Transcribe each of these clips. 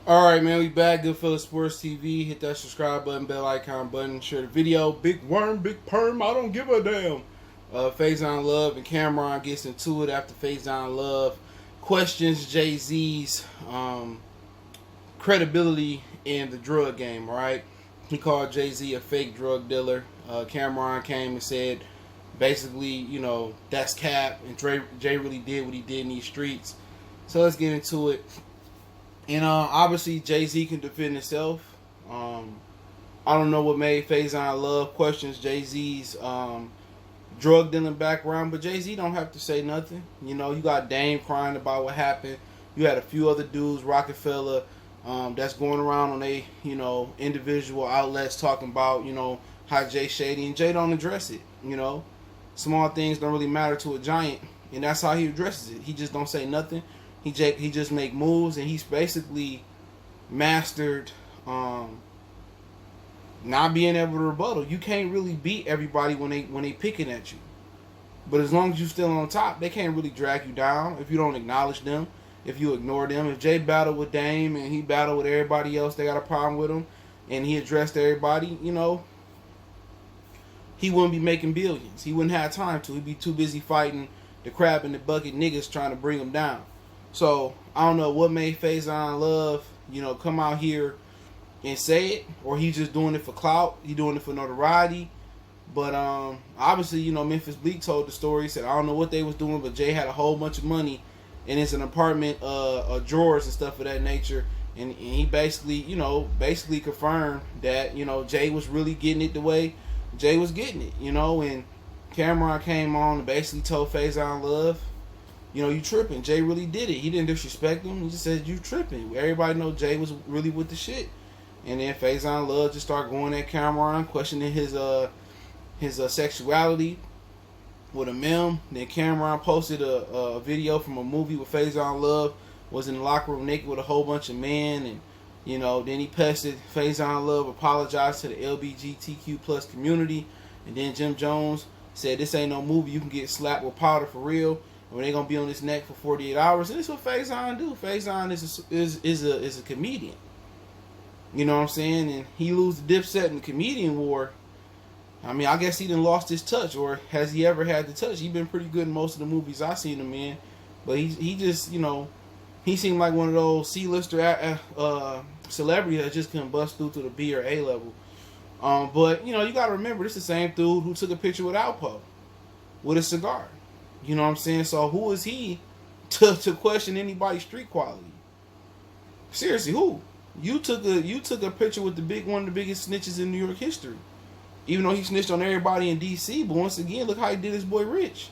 All right, man, we back. Goodfellas Sports TV. Hit that subscribe button, bell icon button, share the video. Big worm, big perm. I don't give a damn. Faizon Love and Cameron gets into it after Faizon Love questions Jay Z's credibility in the drug game. Right? He called Jay Z a fake drug dealer. Cameron came and said, basically, that's cap, and Jay really did what he did in these streets. So let's get into it. And obviously, Jay Z can defend himself. Um, I don't know what made Faizon Love questions Jay Z's drug dealing background, but Jay Z don't have to say nothing. You got Dame crying about what happened. You had a few other dudes, Rockefeller, that's going around on a individual outlets talking about how Jay shady, and Jay don't address it. Small things don't really matter to a giant, and that's how he addresses it. He just don't say nothing. He just make moves, and he's basically mastered not being able to rebuttal. You can't really beat everybody when they picking at you, but as long as you still on top, they can't really drag you down if you don't acknowledge them, if you ignore them. If Jay battled with Dame and he battled with everybody else, they got a problem with him, and he addressed everybody. He wouldn't be making billions. He wouldn't have time to. He'd be too busy fighting the crab in the bucket niggas trying to bring him down. So I don't know what made Faizon Love, come out here and say it, or he's just doing it for clout. He doing it for notoriety. But obviously, Memphis Bleak told the story. He said I don't know what they was doing, but Jay had a whole bunch of money, and it's an apartment, drawers and stuff of that nature. And he basically confirmed that Jay was really getting it the way Jay was getting it. And Cameron came on and basically told Faizon Love, you tripping. Jay really did it. He didn't disrespect him. He just said, you tripping. Everybody know Jay was really with the shit. And then Faizon Love just started going at Cameron, questioning his sexuality with a meme. Then Cameron posted a video from a movie where Faizon Love was in the locker room naked with a whole bunch of men. And, then he posted Faizon Love apologized to the LGBTQ plus community. And then Jim Jones said, this ain't no movie. You can get slapped with powder for real. When they gonna be on his neck for 48 hours, and this is what Faizon do. Faizon is a comedian. You know what I'm saying? And he lose the Dipset in the comedian war. I mean, I guess he done lost his touch, or has he ever had the touch? He been pretty good in most of the movies I seen him in, but he just he seemed like one of those C-lister celebrities that just couldn't bust through to the B or A level. But you got to remember, this is the same dude who took a picture with Alpo with a cigar. You know what I'm saying? So who is he to question anybody's street quality? Seriously, who? You took a picture with one of the biggest snitches in New York history. Even though he snitched on everybody in DC, but once again, look how he did his boy Rich.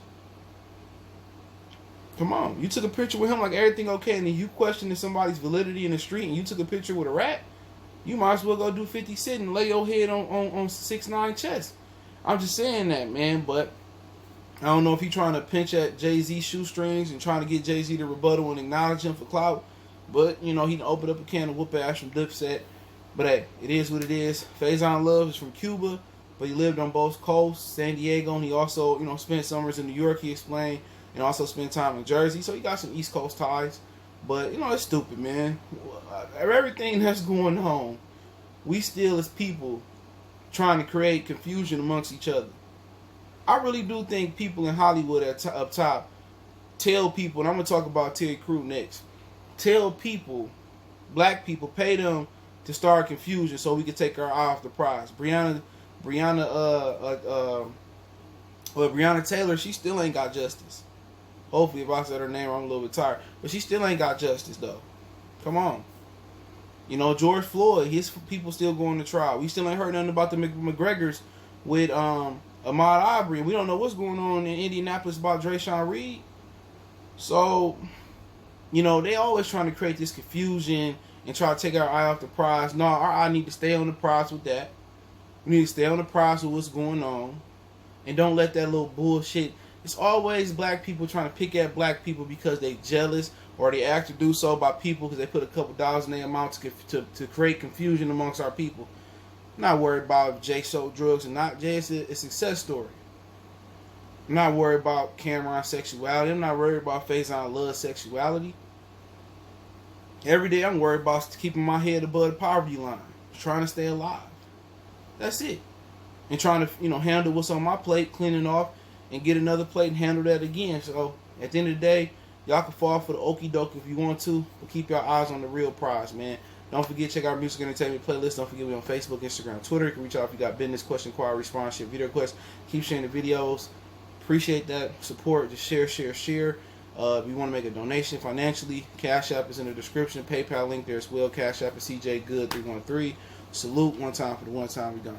Come on. You took a picture with him like everything okay, and then you questioning somebody's validity in the street, and you took a picture with a rat? You might as well go do 50 Cent and lay your head on 6ix9ine chest. I'm just saying that, man, but I don't know if he's trying to pinch at Jay-Z's shoestrings and trying to get Jay-Z to rebuttal and acknowledge him for clout. But, he opened up a can of whoop ass from Dipset. But hey, it is what it is. Faizon Love is from Cuba, but he lived on both coasts, San Diego, and he also, spent summers in New York, he explained, and also spent time in Jersey. So he got some East Coast ties. But, it's stupid, man. Everything that's going on, we still as people trying to create confusion amongst each other. I really do think people in Hollywood up top tell people, and I'm going to talk about Terry Crews next, tell people, black people, pay them to start confusion so we can take our eye off the prize. Breonna Taylor, she still ain't got justice. Hopefully, if I said her name, I'm a little bit tired. But she still ain't got justice, though. Come on. George Floyd, his people still going to trial. We still ain't heard nothing about the McGregors with Ahmaud Arbery. We don't know what's going on in Indianapolis about Drayshawn Reed. So, they always trying to create this confusion and try to take our eye off the prize. No, our eye need to stay on the prize with that. We need to stay on the prize with what's going on. And don't let that little bullshit. It's always black people trying to pick at black people because they jealous, or they act to do so by people because they put a couple dollars in their amount to create confusion amongst our people. I'm not worried about if Jay sold drugs or not. Jay is a success story. I'm not worried about Cameron's sexuality. I'm not worried about Faizon Love's sexuality. Every day I'm worried about keeping my head above the poverty line, trying to stay alive. That's it. And trying to, handle what's on my plate, cleaning off, and get another plate and handle that again. So at the end of the day, y'all can fall for the okie doke if you want to, but keep your eyes on the real prize, man. Don't forget, check out our music entertainment playlist. Don't forget, we on Facebook, Instagram, Twitter. You can reach out if you got business, question, inquiry, response, share video requests. Keep sharing the videos. Appreciate that support. Just share. If you want to make a donation financially, Cash App is in the description. PayPal link there as well. Cash App is CJ Good 313. Salute one time for the one time we done.